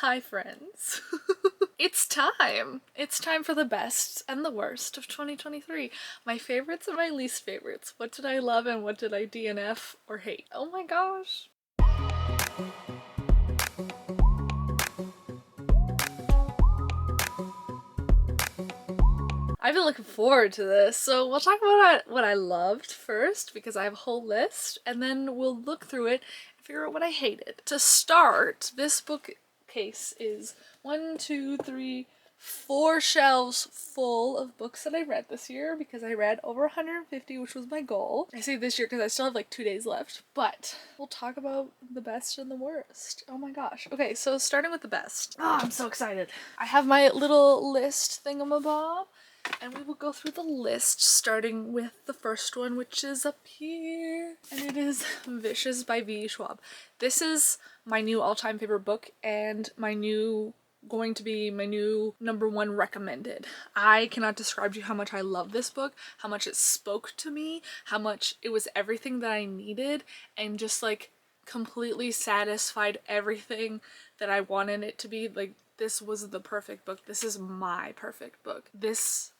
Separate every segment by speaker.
Speaker 1: Hi friends. It's time! It's time for the best and the worst of 2023. My favorites and my least favorites. What did I love and what did I DNF or hate? Oh my gosh. I've been looking forward to this. So we'll talk about what I loved first because I have a whole list, and then we'll look through it and figure out what I hated. To start, this bookcase is 4 shelves full of books that I read this year because I read over 150, which was my goal. I say this year because I still have like 2 days left, but we'll talk about the best and the worst. Oh my gosh. Okay, so starting with the best. Oh, I'm so excited. I have my little list thingamabob, and we will go through the list starting with the first one, which is up here, and it is Vicious by V. Schwab. This is my new all-time favorite book and going to be my new #1 recommended. I cannot describe to you how much I love this book, how much it spoke to me, how much it was everything that I needed, and just like completely satisfied everything that I wanted it to be. Like, this was the perfect book. This is my perfect book. This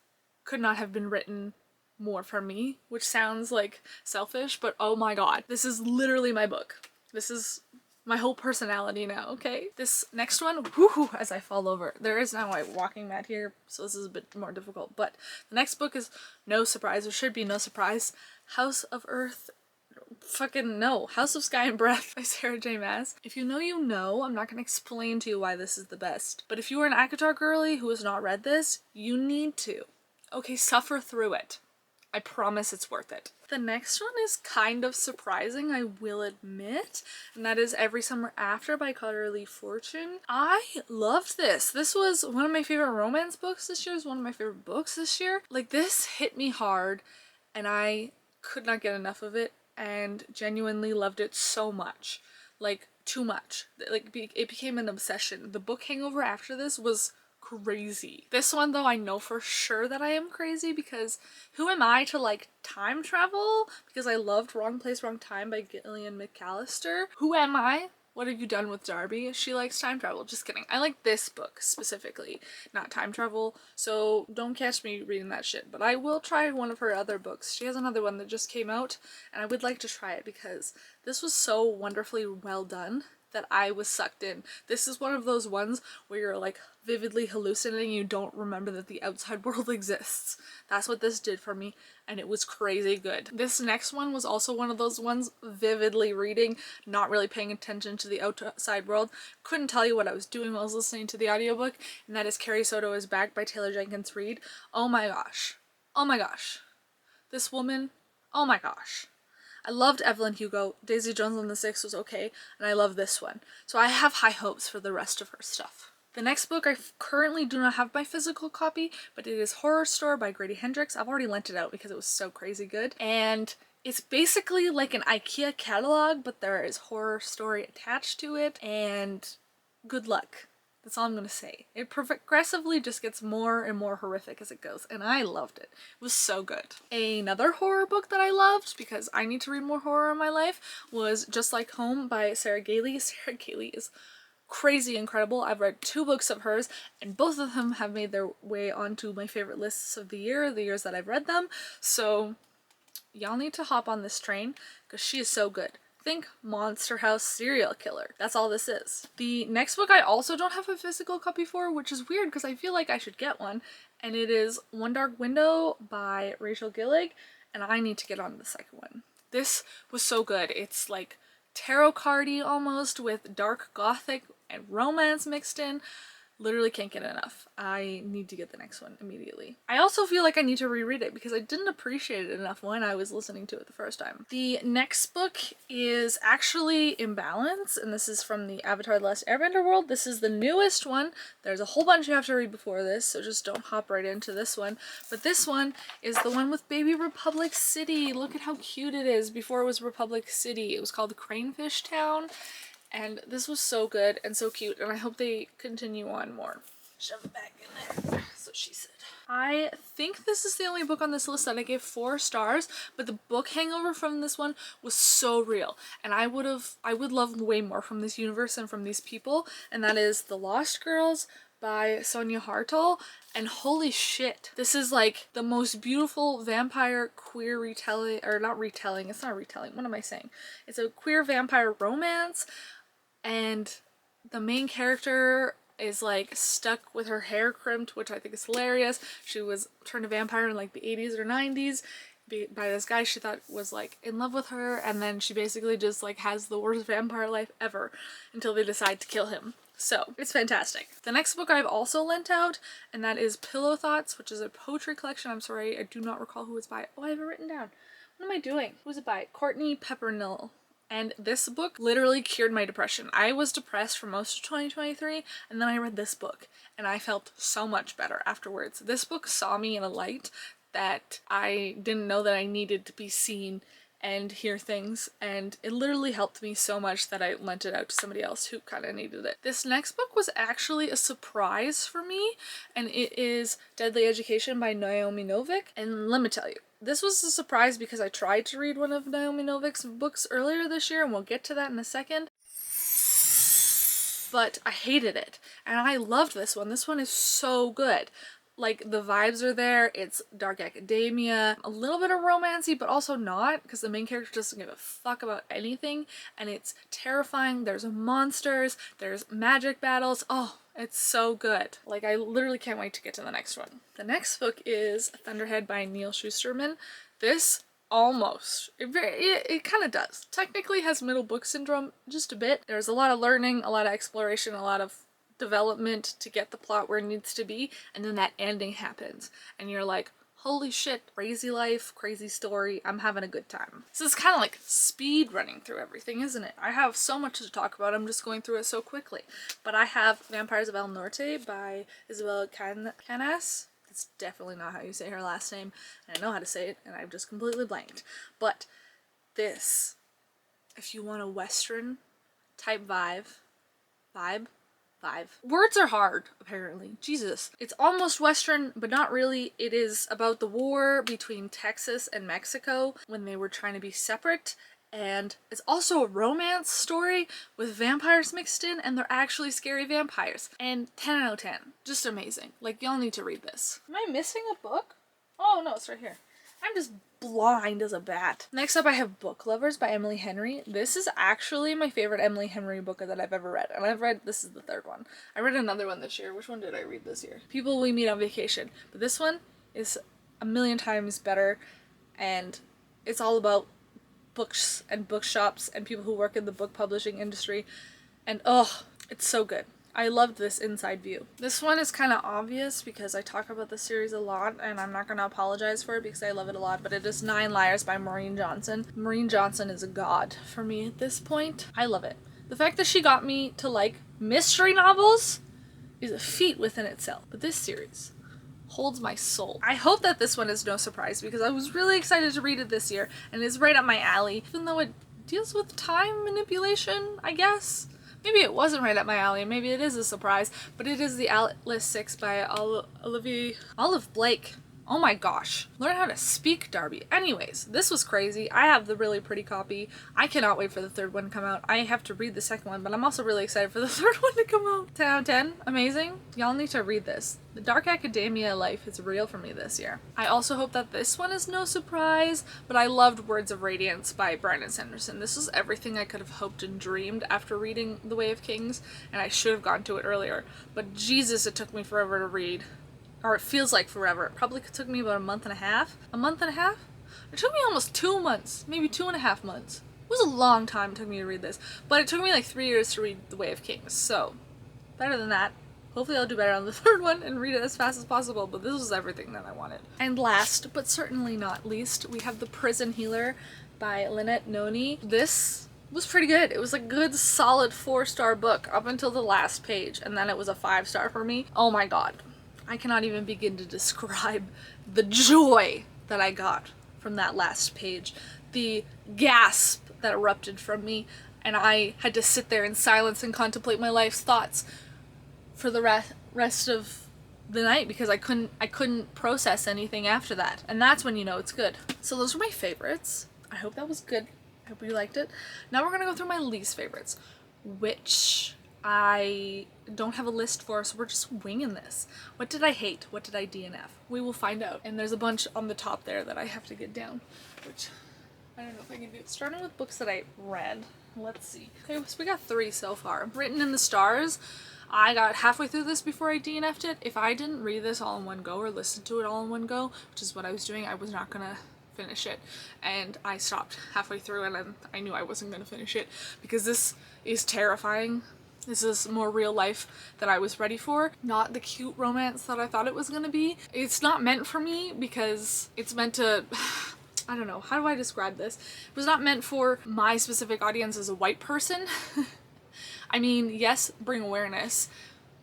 Speaker 1: could not have been written more for me, which sounds like selfish, but oh my god, this is literally my book. This is my whole personality now, okay? This next one, whoo, as I fall over. There is now a walking mat here, so this is a bit more difficult, but the next book is no surprise, or should be no surprise, House of Sky and Breath by Sarah J. Maas. If you know, you know. I'm not going to explain to you why this is the best, but if you are an ACOTAR girly who has not read this, you need to. Okay, suffer through it. I promise it's worth it. The next one is kind of surprising, I will admit, and that is Every Summer After by Carly Fortune. I loved this. This was one of my favorite romance books this year. It was one of my favorite books this year. Like, this hit me hard, and I could not get enough of it, and genuinely loved it so much. Like, too much. Like, it became an obsession. The book hangover after this was crazy. This one though, I know for sure that I am crazy because who am I to like time travel? Because I loved Wrong Place, Wrong Time by Gillian McAllister. Who am I? What have you done with Darby? She likes time travel. Just kidding. I like this book specifically, not time travel, so don't catch me reading that shit. But I will try one of her other books. She has another one that just came out, and I would like to try it because this was so wonderfully well done that I was sucked in. This is one of those ones where you're like vividly hallucinating, you don't remember that the outside world exists. That's what this did for me, and it was crazy good. This next one was also one of those ones vividly reading, not really paying attention to the outside world. Couldn't tell you what I was doing while I was listening to the audiobook, and that is Carrie Soto is Back by Taylor Jenkins Reid. Oh my gosh. Oh my gosh. This woman, oh my gosh. I loved Evelyn Hugo. Daisy Jones and the Six was okay, and I love this one. So I have high hopes for the rest of her stuff. The next book I currently do not have my physical copy, but it is Horror Store by Grady Hendrix. I've already lent it out because it was so crazy good. And it's basically like an IKEA catalog, but there is horror story attached to it, and good luck. That's all I'm gonna say. It progressively just gets more and more horrific as it goes, and I loved it. It was so good. Another horror book that I loved, because I need to read more horror in my life, was Just Like Home by Sarah Gailey. Sarah Gailey is crazy incredible. I've read 2 books of hers, and both of them have made their way onto my favorite lists of the years that I've read them, so y'all need to hop on this train, because she is so good. Think Monster House serial killer. That's all this is. The next book I also don't have a physical copy for, which is weird because I feel like I should get one, and it is One Dark Window by Rachel Gillig, and I need to get on the second one. This was so good. It's like tarot cardy almost, with dark gothic and romance mixed in. Literally can't get enough. I need to get the next one immediately. I also feel like I need to reread it because I didn't appreciate it enough when I was listening to it the first time. The next book is actually Imbalance, and this is from the Avatar: The Last Airbender world. This is the newest one. There's a whole bunch you have to read before this, so just don't hop right into this one. But this one is the one with Baby Republic City. Look at how cute it is. Before it was Republic City, it was called Cranefish Town. And this was so good and so cute, and I hope they continue on more. Shove it back in there. That's what she said. I think this is the only book on this list that I gave 4 stars, but the book hangover from this one was so real, and I would love way more from this universe and from these people, and that is The Lost Girls by Sonia Hartle. And holy shit, this is like the most beautiful vampire queer retelling, or not retelling, it's not retelling, what am I saying? It's a queer vampire romance, and the main character is like stuck with her hair crimped, which I think is hilarious. She was turned a vampire in like the 80s or 90s by this guy she thought was like in love with her, and then she basically just like has the worst vampire life ever until they decide to kill him. So it's fantastic. The next book I've also lent out, and that is Pillow Thoughts, which is a poetry collection. I'm sorry, I do not recall who it's by. Oh, I have it written down. What am I doing? Who's it by? Courtney Peppernill. And this book literally cured my depression. I was depressed for most of 2023, and then I read this book, and I felt so much better afterwards. This book saw me in a light that I didn't know that I needed to be seen and hear things, and it literally helped me so much that I lent it out to somebody else who kind of needed it. This next book was actually a surprise for me, and it is Deadly Education by Naomi Novik, and let me tell you, this was a surprise because I tried to read one of Naomi Novik's books earlier this year, and we'll get to that in a second, but I hated it, and I loved this one. This one is so good. Like, the vibes are there, it's dark academia, a little bit of romancy, but also not, because the main character doesn't give a fuck about anything, and it's terrifying. There's monsters, there's magic battles. Oh, it's so good. Like, I literally can't wait to get to the next one. The next book is Thunderhead by Neil Shusterman. This almost, it kind of does. Technically has middle book syndrome, just a bit. There's a lot of learning, a lot of exploration, a lot of development to get the plot where it needs to be, and then that ending happens and you're like, holy shit, crazy life, crazy story, I'm having a good time. So it's kind of like speed running through everything, isn't it? I have so much to talk about, I'm just going through it so quickly. But I have Vampires of El Norte by Isabel Canas. It's definitely not how you say her last name, and I know how to say it, and I've just completely blanked. But this, if you want a Western type vibe. Words are hard, apparently. Jesus. It's almost Western, but not really. It is about the war between Texas and Mexico when they were trying to be separate, and it's also a romance story with vampires mixed in, and they're actually scary vampires. And 10 out of 10. Just amazing. Like, y'all need to read this. Am I missing a book? Oh, no, it's right here. I'm just blind as a bat. Next up I have Book Lovers by Emily Henry. This is actually my favorite Emily Henry book that I've ever read. And this is the 3rd one. I read another one this year. Which one did I read this year? People We Meet on Vacation. But this one is a million times better, and it's all about books and bookshops and people who work in the book publishing industry. And oh, it's so good. I loved this inside view. This one is kind of obvious because I talk about this series a lot, and I'm not going to apologize for it because I love it a lot, but it is 9 Liars by Maureen Johnson. Maureen Johnson is a god for me at this point. I love it. The fact that she got me to like mystery novels is a feat within itself, but this series holds my soul. I hope that this one is no surprise because I was really excited to read it this year, and it's right up my alley, even though it deals with time manipulation, I guess. Maybe it wasn't right up my alley, maybe it is a surprise, but it is The Atlas 6 by Olive Blake. Oh my gosh. Learn how to speak, Darby. Anyways, this was crazy. I have the really pretty copy. I cannot wait for the 3rd one to come out. I have to read the 2nd one, but I'm also really excited for the 3rd one to come out. 10 out of 10. Amazing. Y'all need to read this. The dark academia life is real for me this year. I also hope that this one is no surprise, but I loved Words of Radiance by Brandon Sanderson. This is everything I could have hoped and dreamed after reading The Way of Kings, and I should have gone to it earlier. But Jesus, it took me forever to read. Or it feels like forever. It probably took me about a month and a half. A month and a half? It took me almost 2 months. Maybe 2.5 months. It was a long time it took me to read this. But it took me like 3 years to read The Way of Kings. So, better than that. Hopefully I'll do better on the 3rd one and read it as fast as possible. But this was everything that I wanted. And last, but certainly not least, we have The Prison Healer by Lynette Noni. This was pretty good. It was a good, solid 4-star book up until the last page. And then it was a 5-star for me. Oh my god. I cannot even begin to describe the joy that I got from that last page. The gasp that erupted from me, and I had to sit there in silence and contemplate my life's thoughts for the rest of the night because I couldn't process anything after that, and that's when you know it's good. So those are my favorites. I hope that was good. I hope you liked it. Now we're gonna go through my least favorites, which I don't have a list for, so we're just winging this. What did I hate? What did I DNF? We will find out. And there's a bunch on the top there that I have to get down, which I don't know if I can do. Starting with books that I read. Let's see. Okay, so we got 3 so far. Written in the Stars. I got halfway through this before I DNF'd it. If I didn't read this all in one go or listen to it all in one go, which is what I was doing, I was not gonna finish it. And I stopped halfway through and then I knew I wasn't gonna finish it because this is terrifying. This is more real life than I was ready for. Not the cute romance that I thought it was gonna be. It's not meant for me because it's meant to... I don't know, how do I describe this? It was not meant for my specific audience as a white person. I mean, yes, bring awareness,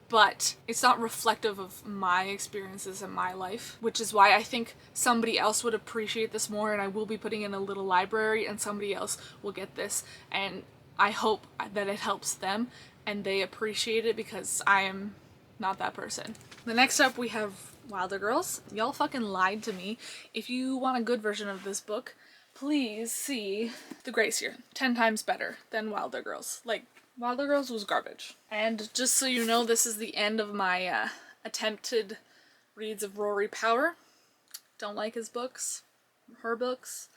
Speaker 1: but it's not reflective of my experiences in my life, which is why I think somebody else would appreciate this more, and I will be putting in a little library and somebody else will get this, and I hope that it helps them and they appreciate it because I am not that person. The next up we have Wilder Girls. Y'all fucking lied to me. If you want a good version of this book, please see The Grace Year. 10 times better than Wilder Girls. Like, Wilder Girls was garbage. And just so you know, this is the end of my attempted reads of Rory Power. Don't like his books. Her books.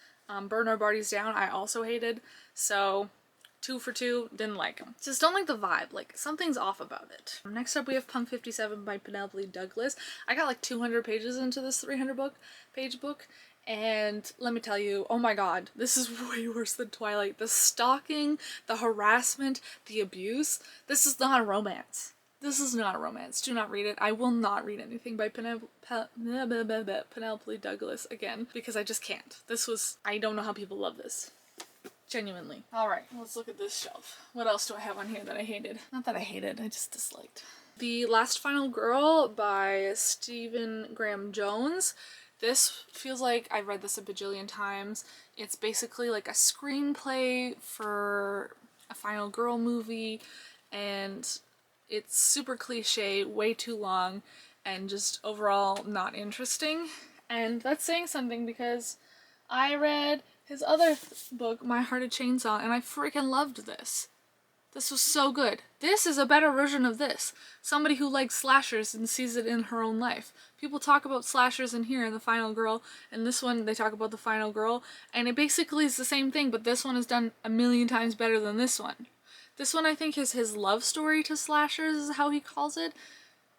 Speaker 1: Burn Our Bodies Down I also hated. So 2 for 2, didn't like them. Just don't like the vibe, like something's off about it. Next up we have Punk 57 by Penelope Douglas. I got like 200 pages into this 300-page book, and let me tell you, oh my god, this is way worse than Twilight. The stalking, the harassment, the abuse. This is not a romance. This is not a romance. Do not read it. I will not read anything by Penelope Douglas again because I just can't. I don't know how people love this. Genuinely. Alright, let's look at this shelf. What else do I have on here that I hated? Not that I hated, I just disliked. The Last Final Girl by Stephen Graham Jones. This feels like I've read this a bajillion times. It's basically like a screenplay for a final girl movie, and it's super cliche, way too long, and just overall not interesting. And that's saying something because I read his other book, My Hearted Chainsaw, and I freaking loved this. This was so good. This is a better version of this. Somebody who likes slashers and sees it in her own life. People talk about slashers in here in The Final Girl, and this one they talk about The Final Girl, and it basically is the same thing, but this one is done a million times better than this one. This one I think is his love story to slashers is how he calls it.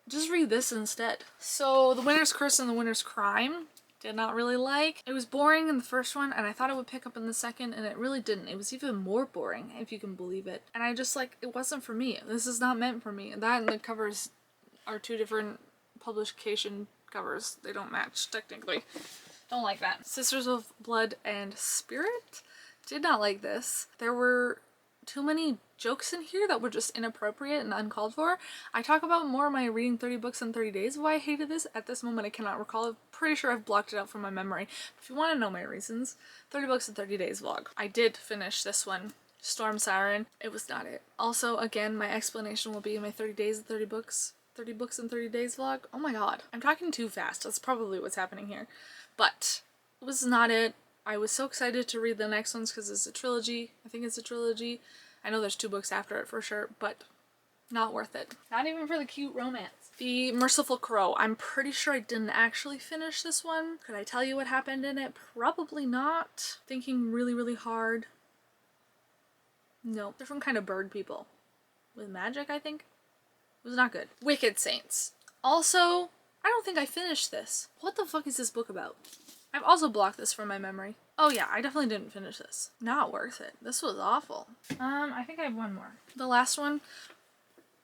Speaker 1: Just read this instead. So The Winter's Curse and The Winter's Crime. Did not really like. It was boring in the first one and I thought it would pick up in the second, and it really didn't. It was even more boring, if you can believe it. And I just it wasn't for me. This is not meant for me. That and the covers are 2 different publication covers. They don't match technically. Don't like that. Sisters of Blood and Spirit. Did not like this. There were too many jokes in here that were just inappropriate and uncalled for. I talk about more of my reading 30 books in 30 days why I hated this. At this moment I cannot recall. I'm pretty sure I've blocked it out from my memory. If you want to know my reasons, 30 books in 30 days vlog. I did finish this one, Storm Siren. It was not it. Also, again, my explanation will be in my 30 days and 30 books in 30 days vlog. Oh my god, I'm talking too fast. That's probably what's happening here. But it was not it. I was so excited to read the next ones because it's a trilogy. I think it's a trilogy. I know there's 2 books after it for sure, but not worth it. Not even for the cute romance. The Merciful Crow. I'm pretty sure I didn't actually finish this one. Could I tell you what happened in it? Probably not. Thinking really, really hard. No, different kind of bird people. With magic, I think? It was not good. Wicked Saints. Also, I don't think I finished this. What the fuck is this book about? I've also blocked this from my memory. Oh yeah, I definitely didn't finish this. Not worth it. This was awful. I think I have one more. The last one,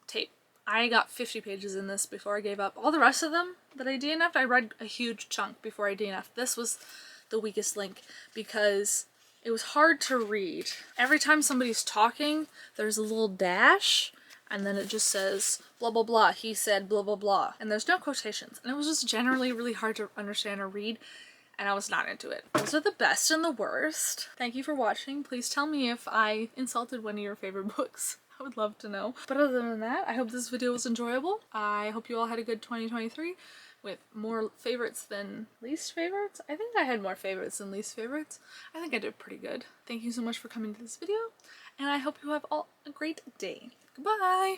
Speaker 1: Tape. I got 50 pages in this before I gave up. All the rest of them that I DNF'd, I read a huge chunk before I DNF'd. This was the weakest link because it was hard to read. Every time somebody's talking, there's a little dash, and then it just says, blah, blah, blah, he said, blah, blah, blah. And there's no quotations. And it was just generally really hard to understand or read, and I was not into it. Those are the best and the worst. Thank you for watching. Please tell me if I insulted one of your favorite books. I would love to know. But other than that, I hope this video was enjoyable. I hope you all had a good 2023 with more favorites than least favorites. I think I had more favorites than least favorites. I think I did pretty good. Thank you so much for coming to this video, and I hope you have all a great day. Goodbye!